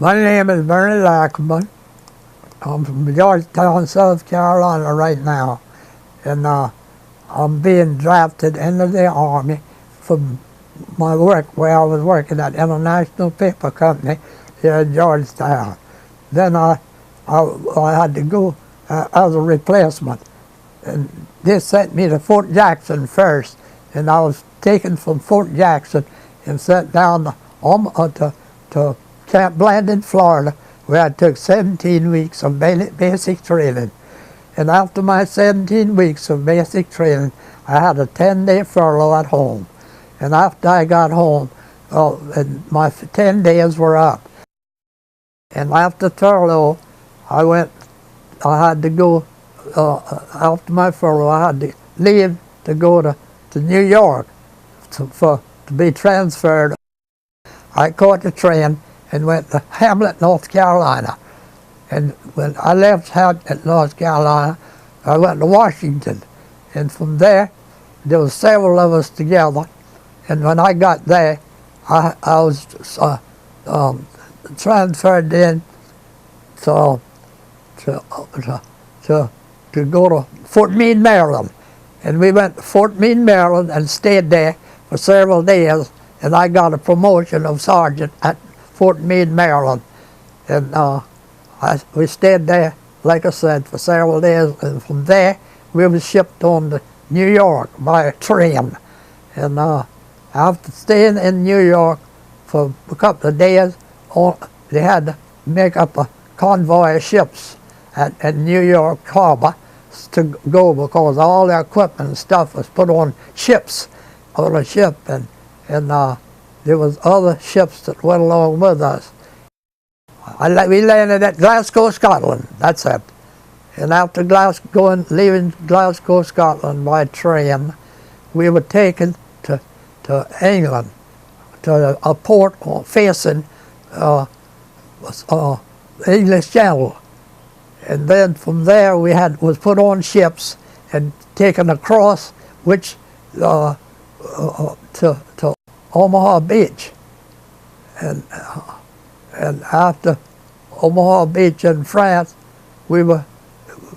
My name is Bernie Ackerman. I'm from Georgetown, South Carolina right now. And I'm being drafted into the Army from my work where I was working at International Paper Company here in Georgetown. Then I had to go as a replacement. And they sent me to Fort Jackson first. And I was taken from Fort Jackson and sent down to Camp Blanding, Florida, where I took 17 weeks of basic training. And after my 17 weeks of basic training, I had a 10-day furlough at home. And after I got home, and my 10 days were up. And after furlough, I had to go, after my furlough, I had to leave to go to New York to be transferred. I caught the train and went to Hamlet, North Carolina. And when I left Hamlet, North Carolina, I went to Washington. And from there was several of us together. And when I got there, I was transferred in to go to Fort Meade, Maryland. And we went to Fort Meade, Maryland and stayed there for several days. And I got a promotion of sergeant at Fort Meade, Maryland. And we stayed there, like I said, for several days. And from there, we were shipped on to New York by a train. And after staying in New York for a couple of days, they had to make up a convoy of ships at New York Harbor to go, because all their equipment and stuff was put on ships, on a ship. And there was other ships that went along with us. We landed at Glasgow, Scotland. That's it. And after leaving Glasgow, Scotland by train, we were taken to England, to a port facing English Channel. And then from there we was put on ships and taken across, which to Omaha Beach. And after Omaha Beach in France,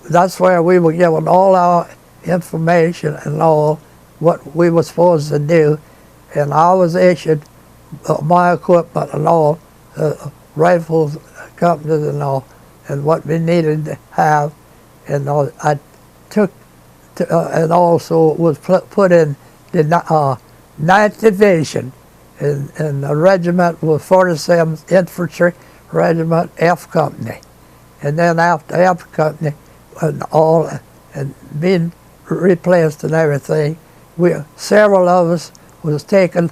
that's where we were given all our information and all what we were supposed to do. And I was issued my equipment and all, rifles, companies and all, and what we needed to have. And I took, and also was put in the 9th Division, and the regiment was 47th Infantry Regiment F Company. And then after F Company and being replaced and everything, several of us was taken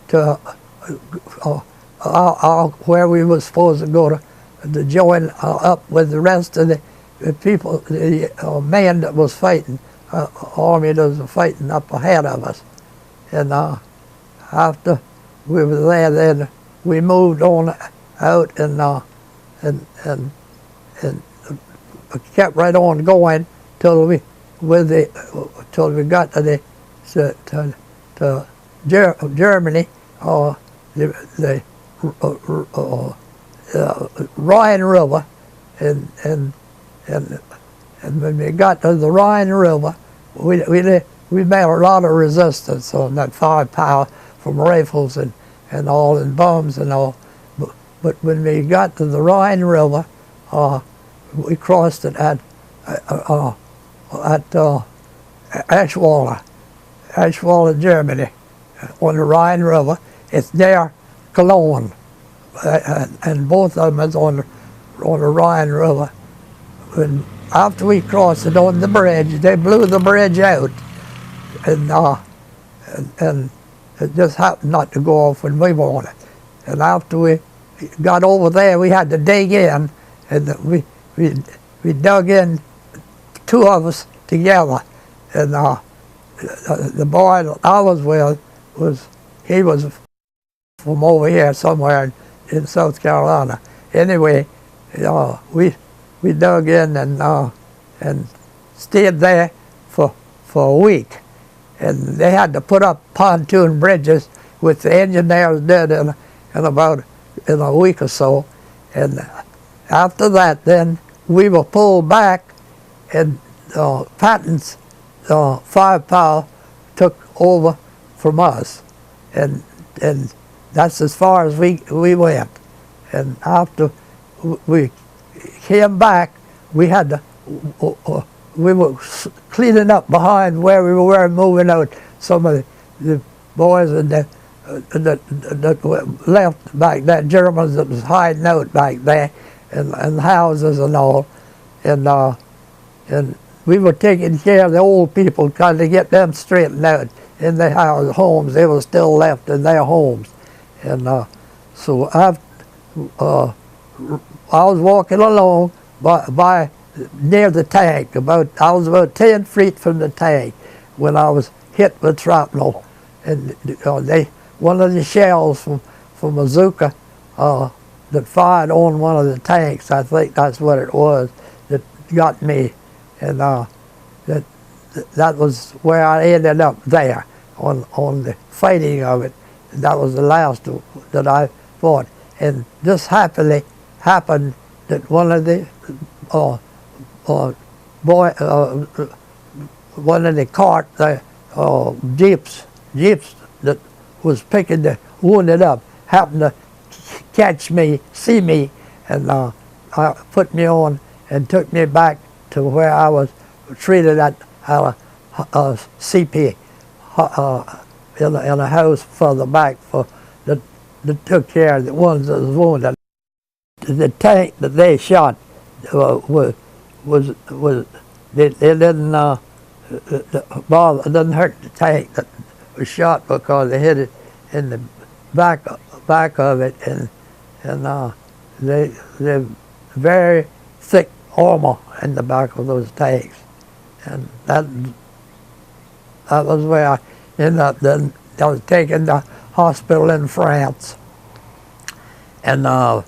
to where we were supposed to go to join up with the rest of the people, the men that was fighting, army that was fighting up ahead of us. And after we were there, then we moved on out and kept right on going till we got to Germany, the Rhine River, and when we got to the Rhine River, we met a lot of resistance on that firepower from rifles and all, and bombs and all. But when we got to the Rhine River, we crossed it at Eschweiler, Germany, on the Rhine River. It's near Cologne, and both of them is on the Rhine River. And after we crossed it on the bridge, they blew the bridge out, and it just happened not to go off when we wanted. And after we got over there, we had to dig in, and we dug in, two of us together, and the boy that I was with was from over here somewhere in South Carolina. Anyway, we dug in and stayed there for a week, and they had to put up pontoon bridges, which the engineers did in a week or so. And after that, then we were pulled back, and Patton's firepower took over from us, and that's as far as we went. And after we came back, we had to, we were cleaning up behind where we were moving out some of the boys that were left back there, Germans that was hiding out back there, and houses and all, and we were taking care of the old people, trying to get them straightened out in their homes. They were still left in their homes, and so I was walking along by near the tank. I was about 10 feet from the tank when I was hit with shrapnel, and one of the shells from a bazooka that fired on one of the tanks, I think that's what it was, that got me, and that was where I ended up there on the fighting of it. And that was the last that I fought. And this happily happened that one of the one of the cart, jeeps that was picking the wounded up happened to see me, and put me on and took me back to where I was treated at CP in a house further back that took care of the ones that was wounded. The tank that they shot they didn't bother, it didn't hurt the tank that was shot because they hit it in the back of it, and they're very thick armor in the back of those tanks, and that was where I ended up. Then I was taken to hospital in France, and they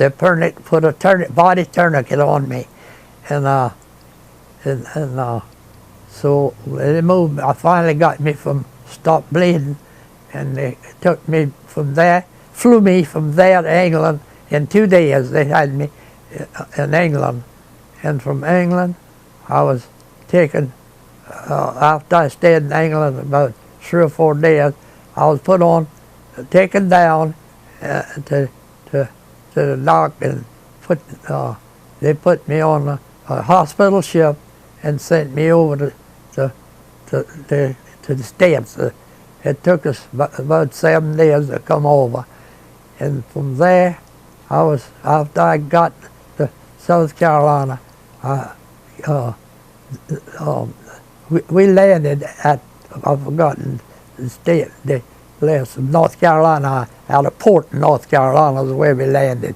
put a body tourniquet on me, and so they moved. I finally got me stopped bleeding, and they took me from there, flew me from there to England in 2 days. They had me in England, and from England I was taken, after I stayed in England about 3 or 4 days, I was taken down to the dock, and they put me on a hospital ship and sent me over to the States. It took us about 7 days to come over, and from there, after I got to South Carolina, we landed at, I've forgotten the place, North Carolina, out of Port, North Carolina is where we landed,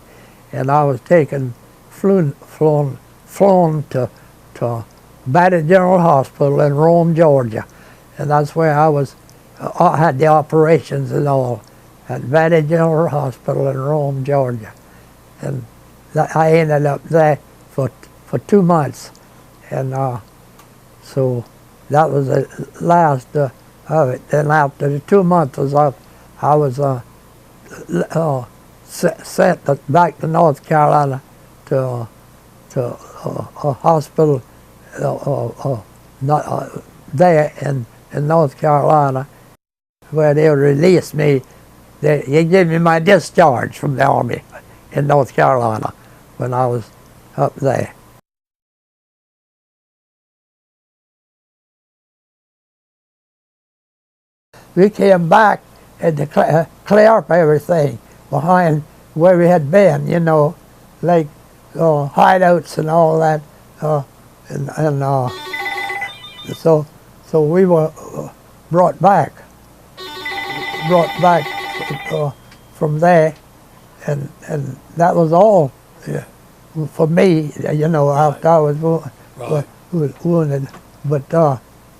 and I was flown to Battle General Hospital in Rome, Georgia, and that's where I had the operations and all at Battle General Hospital in Rome, Georgia, and I ended up there for 2 months, and so that was the last of it. Then after the 2 months was up, I was sent back to North Carolina to a hospital there in North Carolina, where they released me. They gave me my discharge from the Army in North Carolina when I was up there. We came back and to clear up everything behind where we had been, like hideouts and all that, so we were brought back from there, and that was all for me, after I was wounded. But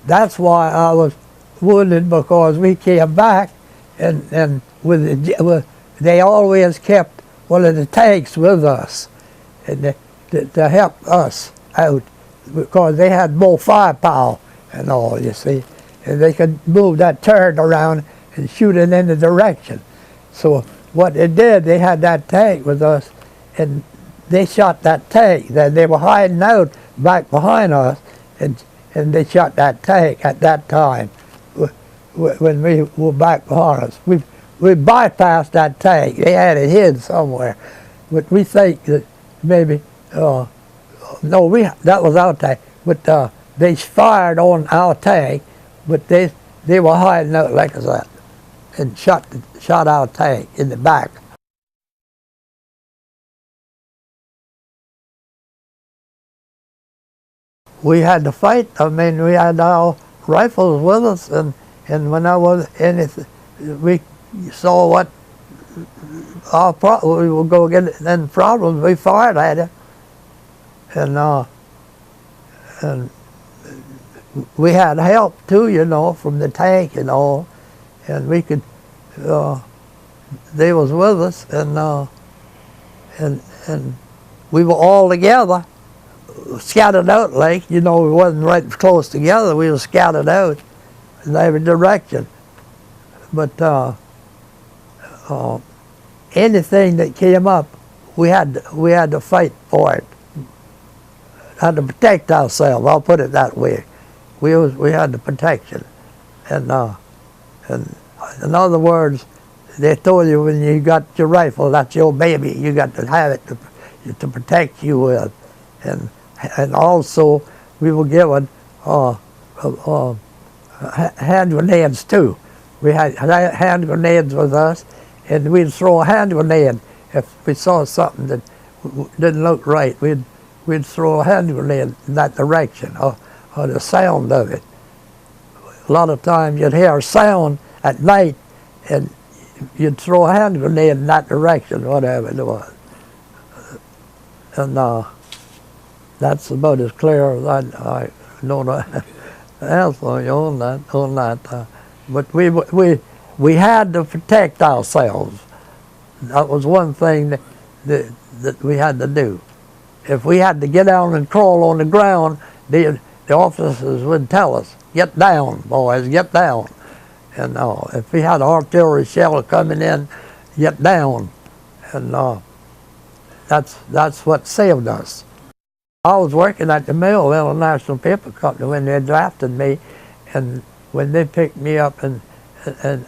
that's why I was wounded, because we came back, and they always kept one of the tanks with us, and to help us out, because they had more firepower and all, you see, and they could move that turret around and shoot it in the direction. So what they did, they had that tank with us, and they shot that tank. They were hiding out back behind us, and they shot that tank at that time when we were back behind us. We bypassed that tank. They had it hid somewhere, but we think that maybe no, that was our tank. But they fired on our tank, but they were hiding out like that, and shot our tank in the back. We had to fight. I mean, we had our rifles with us, and when there was anything, we saw what we would go get any problems, we fired at it. And we had help too, you know, from the tank and all, and we could. They was with us, and we were all together, scattered out like, you know, we wasn't right close together. We were scattered out in every direction. But anything that came up, we had to fight for it. Had to protect ourselves. I'll put it that way. We had the protection, and in other words, they told you when you got your rifle, that's your baby. You got to have it to protect you with, and also we were given hand grenades too. We had hand grenades with us, and we'd throw a hand grenade if we saw something that didn't look right. We'd throw a hand grenade in that direction, or the sound of it. A lot of times you'd hear a sound at night, and you'd throw a hand grenade in that direction, whatever it was. And that's about as clear as I know the answer on that. But we had to protect ourselves. That was one thing that we had to do. If we had to get down and crawl on the ground, the officers would tell us, "Get down, boys, get down." And if we had an artillery shell coming in, get down. And that's what saved us. I was working at the mill, International Paper Company, when they drafted me, and when they picked me up and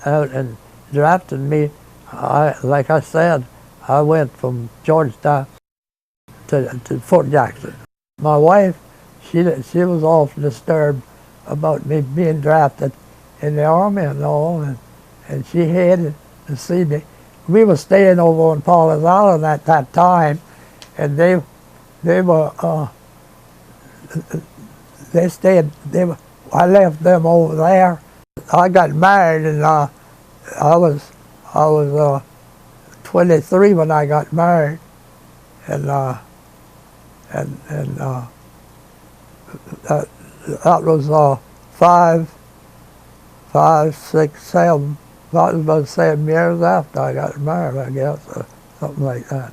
out and drafted me, like I said, I went from Georgetown to Fort Jackson. My wife, she was awfully disturbed about me being drafted in the Army and all, and she hated to see me. We were staying over on Paul's Island at that time, and they stayed. I left them over there. I got married, and I was 23 when I got married, and that was 5, 6, 7. That was about 7 years after I got married, I guess, or something like that.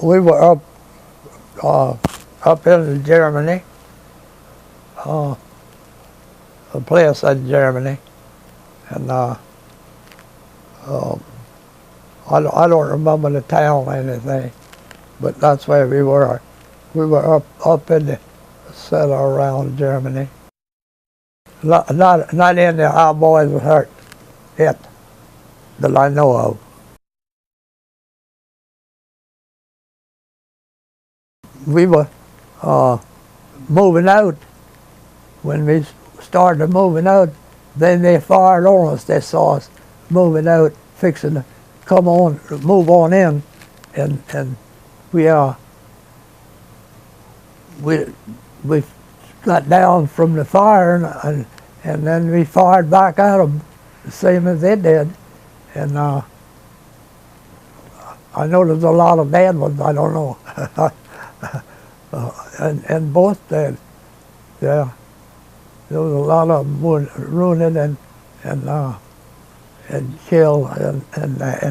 We were up in Germany, a place in Germany, and I don't remember the town or anything, but that's where we were. We were up in the center around Germany. Not any of our boys were hurt yet, that I know of. We were moving out. When we started moving out, then they fired on us. They saw us moving out, fixing to move on in, and we got down from the fire, and then we fired back at them, the same as they did. And I know there's a lot of bad ones. I don't know. And both dead. Yeah, there was a lot of them wounded and killed in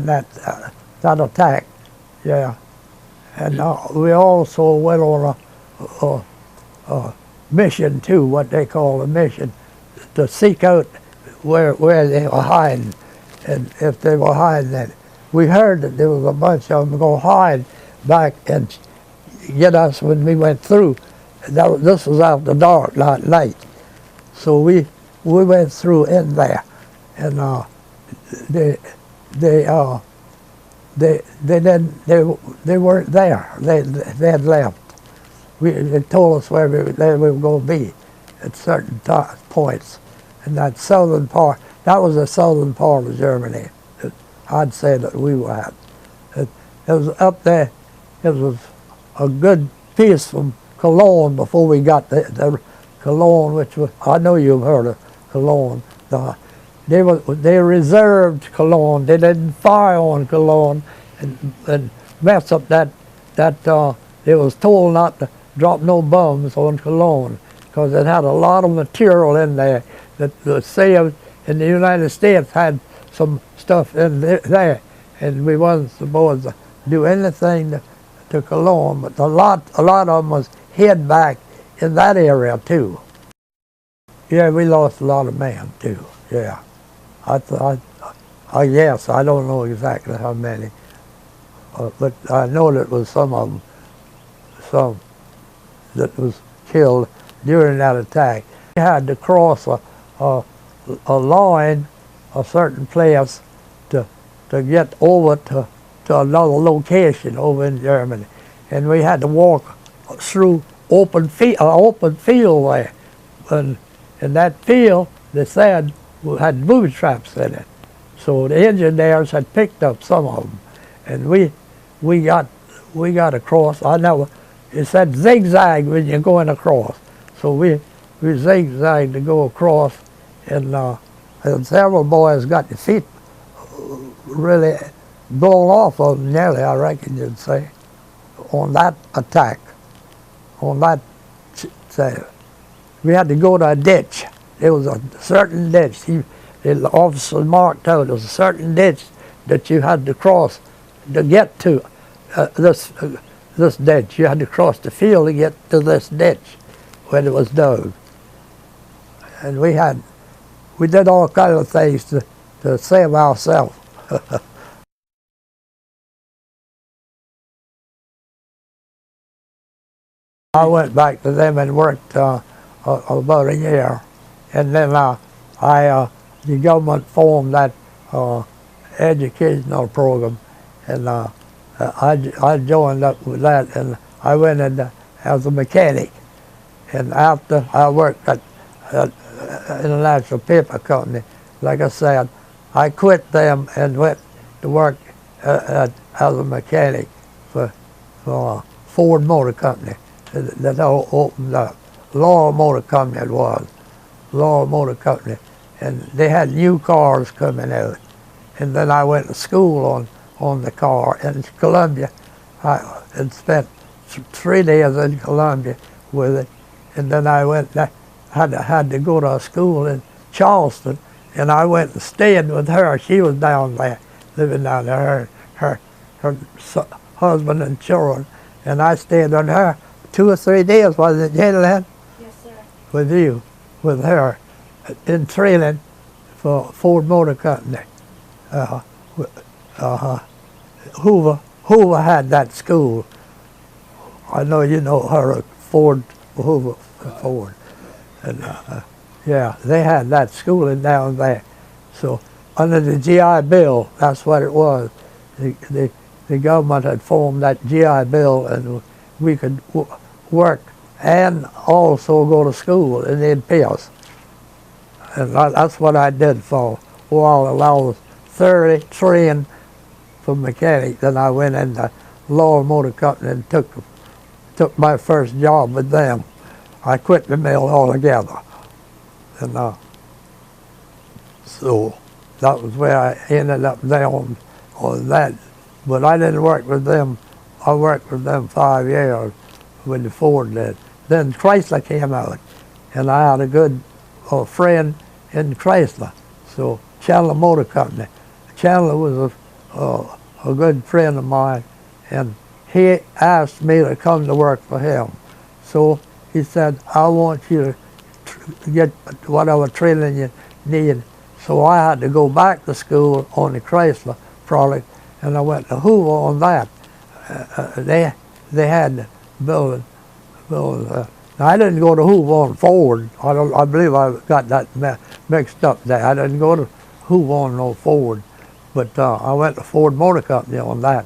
that attack. Yeah, and we also went on a mission too, what they call a mission, to seek out where they were hiding, and if they were hiding it. We heard that there was a bunch of them going to hide back and get us when we went through. This was after dark, not night. So we went through in there, and they weren't there. They had left. They told us where we were going to be at certain points. And that southern part, that was the southern part of Germany. I'd say that we were at. It was up there. It was a good piece from Cologne before we got the Cologne, which was, I know you've heard of Cologne. They reserved Cologne. They didn't fire on Cologne and mess up that. They was told not to drop no bombs on Cologne because it had a lot of material in there that the saved in the United States had some stuff in there, and we wasn't supposed to do anything to Cologne, but a lot of them was hid back in that area too. Yeah, we lost a lot of men too. Yeah, I guess I don't know exactly how many, but I know that was some of them, some that was killed during that attack. We had to cross a line, a certain place, to get over to another location over in Germany, and we had to walk through open field there, and in that field they said had booby traps in it. So the engineers had picked up some of them, and we got across. I know it said zigzag when you're going across, so we zigzagged to go across, and several boys got their feet really blown off of them nearly, I reckon you'd say, on that attack, on that say. We had to go to a ditch. There was a certain ditch. The officer marked out there was a certain ditch that you had to cross to get to this ditch. You had to cross the field to get to this ditch when it was dug. And we did all kinds of things to save ourselves. I went back to them and worked about a year, and then the government formed that educational program, and I joined up with that, and I went in as a mechanic. And after I worked at International Paper Company, like I said, I quit them and went to work as a mechanic for Ford Motor Company. That opened up. Laurel Motor Company it was. Laurel Motor Company. And they had new cars coming out. And then I went to school on the car in Columbia. I had spent 3 days in Columbia with it. And then I had to go to a school in Charleston, and I went and stayed with her. She was down there, living down there, her husband and children. And I stayed with her 2 or 3 days, was it, Jenny? Yes, sir. With her, in training for Ford Motor Company. Hoover had that school. I know you know her, Hoover Ford. And yeah, they had that schooling down there. So under the GI Bill, that's what it was. The government had formed that GI Bill, and we could work and also go to school, and they'd pay us. And that's what I did for a while. I was thoroughly trained for mechanic. Then I went into Laurel Motor Company and took my first job with them. I quit the mill altogether. And so that was where I ended up there on that. But I didn't work with them. I worked with them 5 years when the Ford did. Then Chrysler came out, and I had a good friend in Chrysler. So Chandler Motor Company. Chandler was a good friend of mine, and he asked me to come to work for him. So he said, I want you get whatever training you need. So I had to go back to school on the Chrysler product, and I went to Hoover on that. They had build. Now, I didn't go to Hoover on Ford. I believe I got that mixed up there. I didn't go to Hoover on no Ford, but I went to Ford Motor Company on that.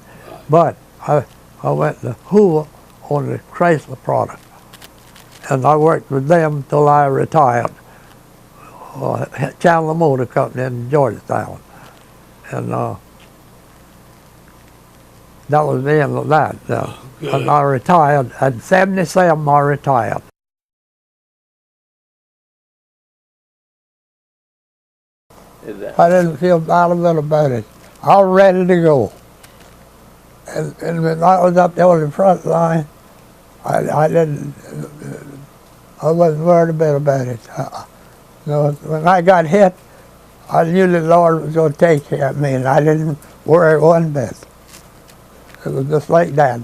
But I went to Hoover on the Chrysler product, and I worked with them till I retired. Chandler Motor Company in Georgetown, and that was the end of that. And I retired at 77. I retired. I didn't feel bad about it. I was ready to go. And when I was up there on the front line, I wasn't worried a bit about it. When I got hit, I knew the Lord was going to take care of me, and I didn't worry one bit. It was just like that.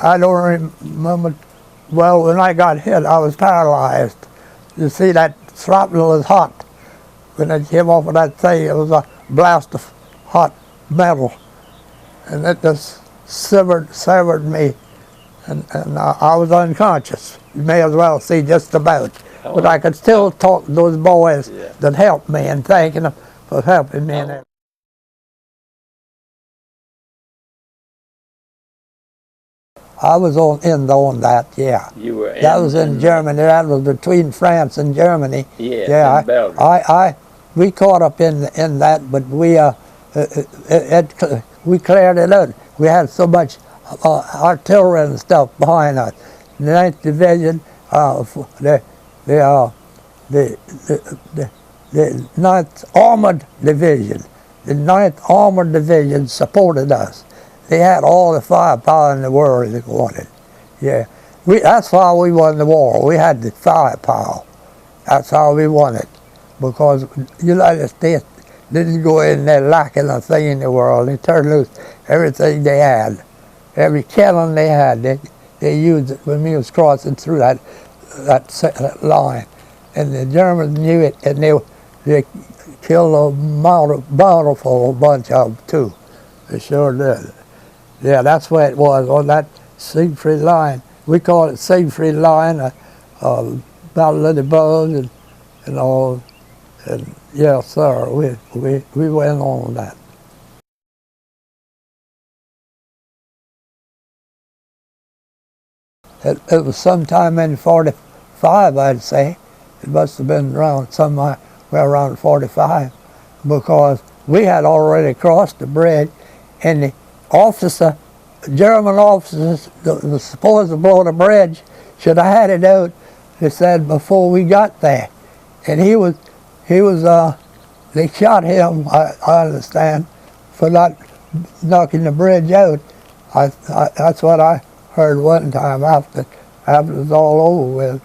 I don't remember, well, when I got hit, I was paralyzed. You see, that shrapnel is hot. When it came off of that thing, it was a blast of hot metal, and it just severed me, and I was unconscious. You may as well see just about. But I could still talk to those boys that helped me, and thanking them for helping me. I was on that, yeah. You were that was in Germany. That was between France and Germany. Yeah, Belgium. We caught up in that, but we cleared it out. We had so much artillery and stuff behind us. The 9th Division, the 9th Armored Division. The 9th Armored Division supported us. They had all the firepower in the world they wanted. Yeah, that's why we won the war. We had the firepower. That's how we won it. Because the United States didn't go in there lacking a thing in the world. They turned loose everything they had. Every cannon they had, they used it when we was crossing through that line. And the Germans knew it, and they killed a bountiful bunch of them too. They sure did. Yeah, that's where it was, on that Siegfried line. We call it Siegfried line, Battle of the Bulge and all. And yes, sir, we went on that. It was sometime in 45, I'd say. It must have been around somewhere around 45, because we had already crossed the bridge, and the German officers that was supposed to blow the bridge should have had it out, they said, before we got there. And they shot him, I understand, for not knocking the bridge out. That's what I heard one time after it was all over with.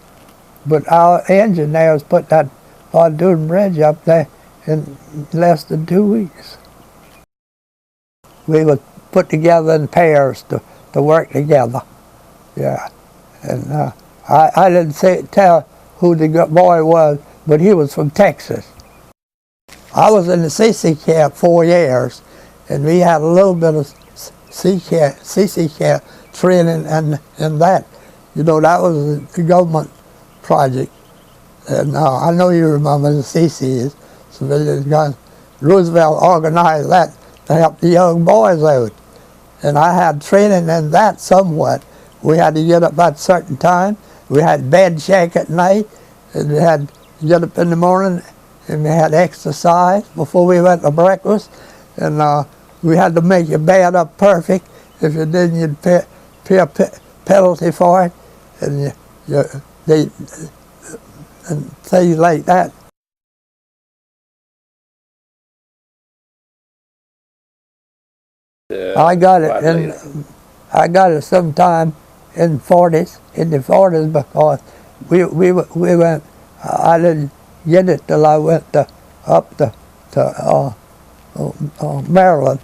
But our engineers put that pontoon bridge up there in less than 2 weeks. We were put together in pairs to work together. Yeah, and I didn't tell who the boy was, but he was from Texas. I was in the CC camp 4 years, and we had a little bit of CC camp training and that. You know, that was a government project. And I know you remember the CC is Civilian Guns. Roosevelt organized that to help the young boys out. And I had training in that somewhat. We had to get up at a certain time. We had bed check at night, and we had to get up in the morning, and we had exercise before we went to breakfast. And we had to make your bed up perfect. If you didn't, you'd pay a penalty for it, and and things like that. I got it sometime in the 40s, because we went. I didn't get it till I went up to Maryland,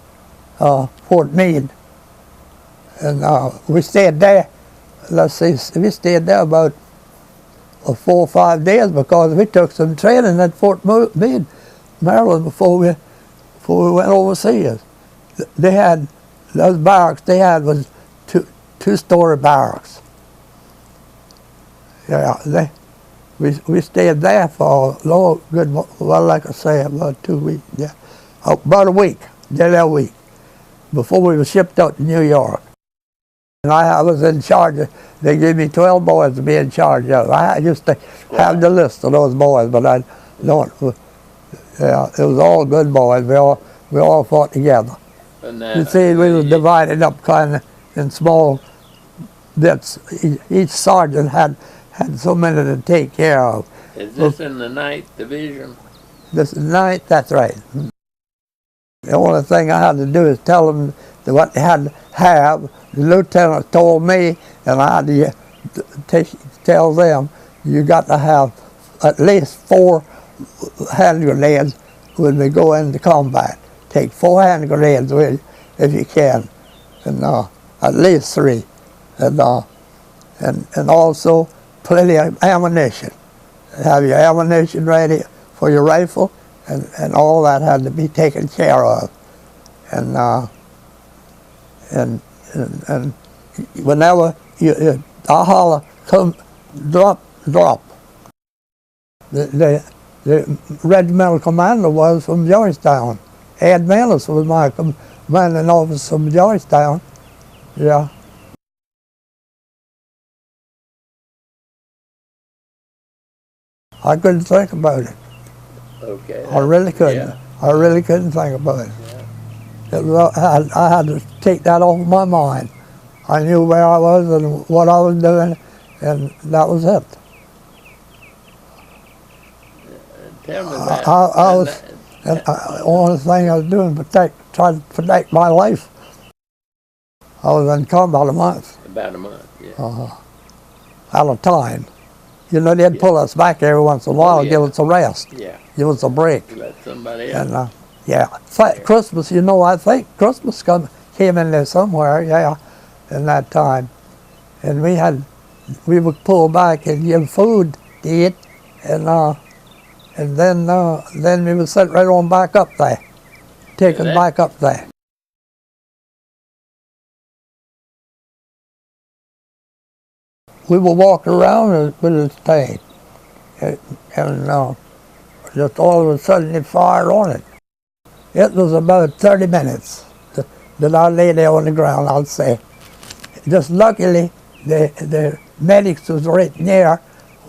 Fort Meade, and we stayed there. Let's see, we stayed there about of 4 or 5 days because we took some training at Fort Meade, Maryland, before we went overseas. They had those barracks they had was two-story barracks. Yeah, we stayed there for like I say, about 2 weeks. Yeah, about a week, just a week, before we were shipped out to New York. And I was in charge of, they gave me 12 boys to be in charge of. I used to have the list of those boys, but I don't. Yeah, it was all good boys. We all fought together. You see, we were divided up kind of in small bits. Each sergeant had so many to take care of. Is this in the 9th Division? This is 9th, that's right. The only thing I had to do is tell them what they had to have. The lieutenant told me, and I had to tell them, you got to have at least 4 hand grenades when we go into combat. Take 4 hand grenades with you if you can, and at least 3, and also plenty of ammunition. Have your ammunition ready for your rifle, and all that had to be taken care of, and whenever I holler, come, drop. The regimental commander was from Georgetown. Ed Manlis was my commanding officer from Georgetown. Yeah. I couldn't think about it. Okay. I really couldn't. Yeah. I really couldn't think about it. Yeah. I had to take that off my mind. I knew where I was and what I was doing, and that was it. Tell me that. The only thing I was doing was trying to protect my life. I was in combat a month. About a month, yeah. At a time. You know, they'd pull us back every once in a while, give us a rest. Yeah. Give us a break. Let somebody else. And, yeah. Christmas, you know, I think Christmas came in there somewhere, yeah, in that time. And we would pull back and give food to eat, and then we would sit right on back up there, taken back up there. We would walk around with this thing, and just all of a sudden it fired on it. It was about 30 minutes that I lay there on the ground, I'd say. Just luckily, the medics was right near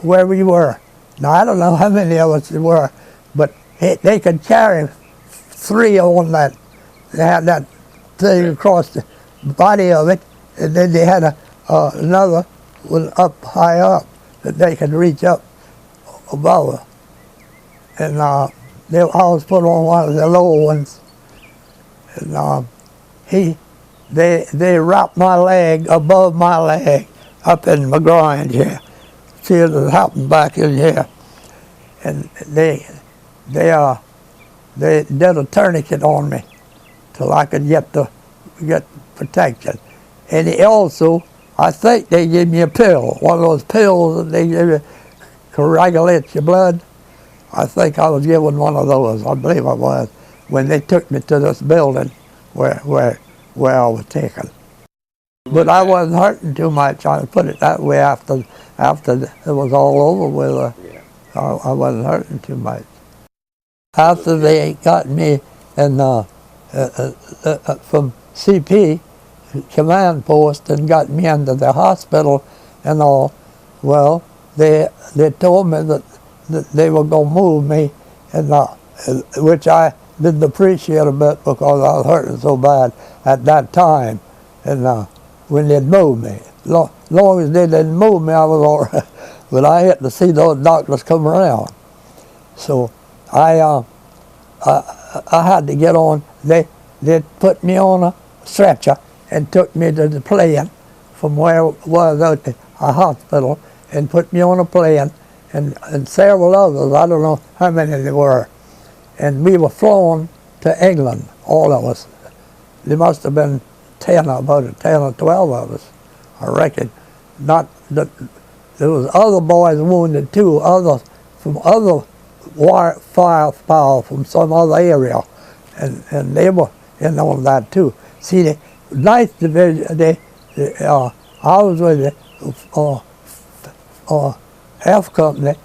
where we were. Now, I don't know how many of us there were, but they could carry 3 on that. They had that thing across the body of it, and then they had another one up high up that they could reach up above her. And I was put on one of the lower ones, and they wrapped my leg above my leg up in my groin here. See it happened back in here, and they did a tourniquet on me till I could get protection. And they also, I think they gave me a pill, one of those pills that they give you to regulate your blood. I think I was given one of those. I believe I was when they took me to this building where I was taken. But I wasn't hurting too much. I put it that way after it was all over with. I wasn't hurting too much. After they got me from CP command post and got me into the hospital and all, well, they told me that they were going to move me, and which I didn't appreciate a bit because I was hurting so bad at that time. And when they'd moved me, long as they didn't move me, I was all right. But I had to see those doctors come around. So I had to get on. They put me on a stretcher and took me to the plane from where I was at a hospital and put me on a plane and several others. I don't know how many there were. And we were flown to England, all of us. There must have been about 10 or 12 of us, I reckon. Not that there was other boys wounded too, from other firepower from some other area, and they were in on that too. See, the 9th Division, I was with the F Company,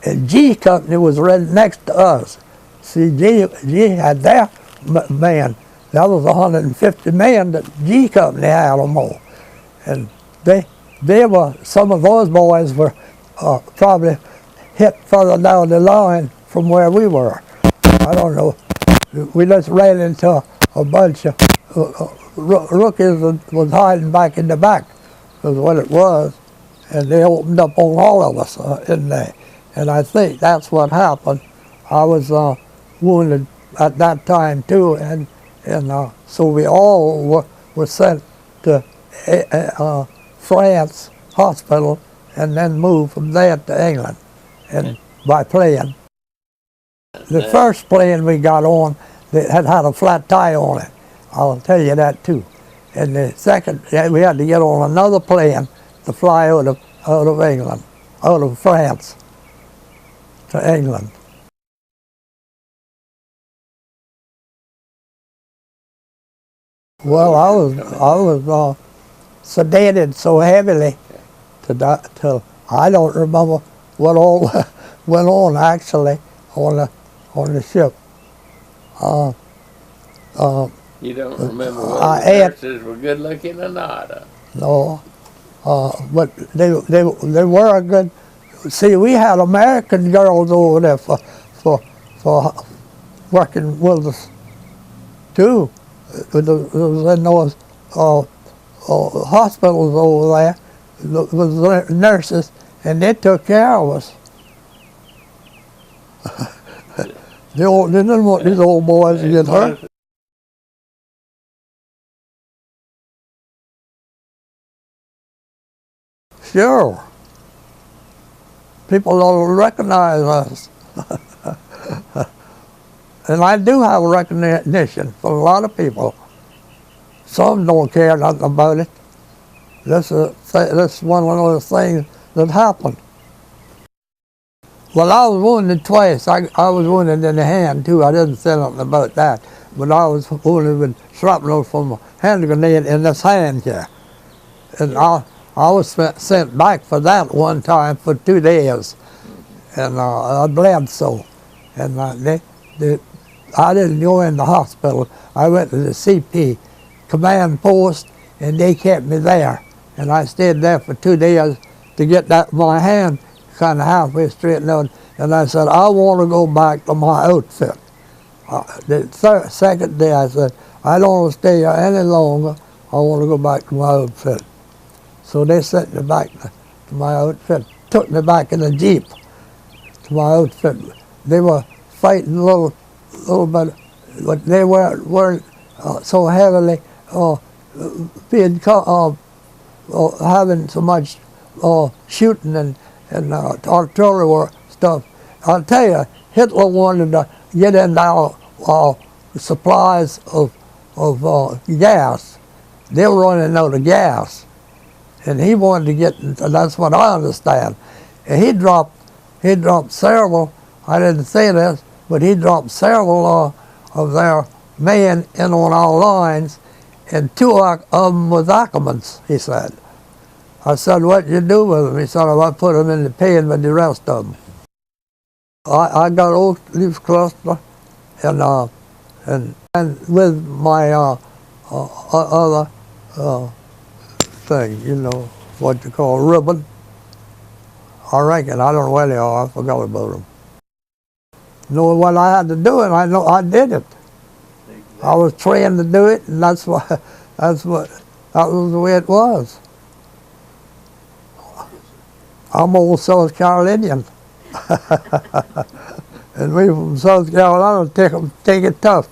and G Company was right next to us. See, G had their man. That was 150 men that G Company had or more. And they were, some of those boys were probably hit further down the line from where we were. I don't know. We just ran into a bunch of rookies that was hiding back in the back, was what it was. And they opened up on all of us in there. And I think that's what happened. I was wounded at that time too, and so we all were sent to France hospital, and then moved from there to England, and by plane. The first plane we got on, that had a flat tire on it. I'll tell you that too. And the second, we had to get on another plane to fly out of England, out of France to England. Well, I was sedated so heavily till I don't remember what all went on actually on the ship. You don't remember whether the nurses were good looking or not? No, but they were good. See, we had American girls over there for working with us too. It was in those hospitals over there with nurses, and they took care of us. They didn't want these old boys to get hurt. Sure. People don't recognize us. And I do have recognition for a lot of people. Some don't care nothing about it. This is one of those things that happened. Well, I was wounded twice. I was wounded in the hand too. I didn't say nothing about that. But I was wounded with shrapnel from a hand grenade in this hand here. And I was sent back for that one time for 2 days. And I bled so. And I didn't go in the hospital. I went to the CP command post, and they kept me there. And I stayed there for 2 days to get my hand kind of halfway straightened out. And I said, I want to go back to my outfit. The second day I said, I don't want to stay here any longer. I want to go back to my outfit. So they sent me back to my outfit, took me back in a Jeep to my outfit. They were fighting a little bit, but they weren't so heavily being having so much shooting and artillery war stuff. I'll tell you, Hitler wanted to get into our supplies of gas. They were running out of gas, and he wanted to get into, that's what I understand. And he dropped several, I didn't say this, but he dropped several of their men in on our lines, and 2 of them was Ackermans, he said. I said, what'd you do with them? He said, I put them in the pen with the rest of them. I got old leaf cluster, and with my other thing, you know, what you call ribbon. I reckon, I don't know where they are, I forgot about them. Knowing what I had to do, and I know I did it. I was trained to do it, and that was the way it was. I'm old South Carolinian. And we from South Carolina take it tough.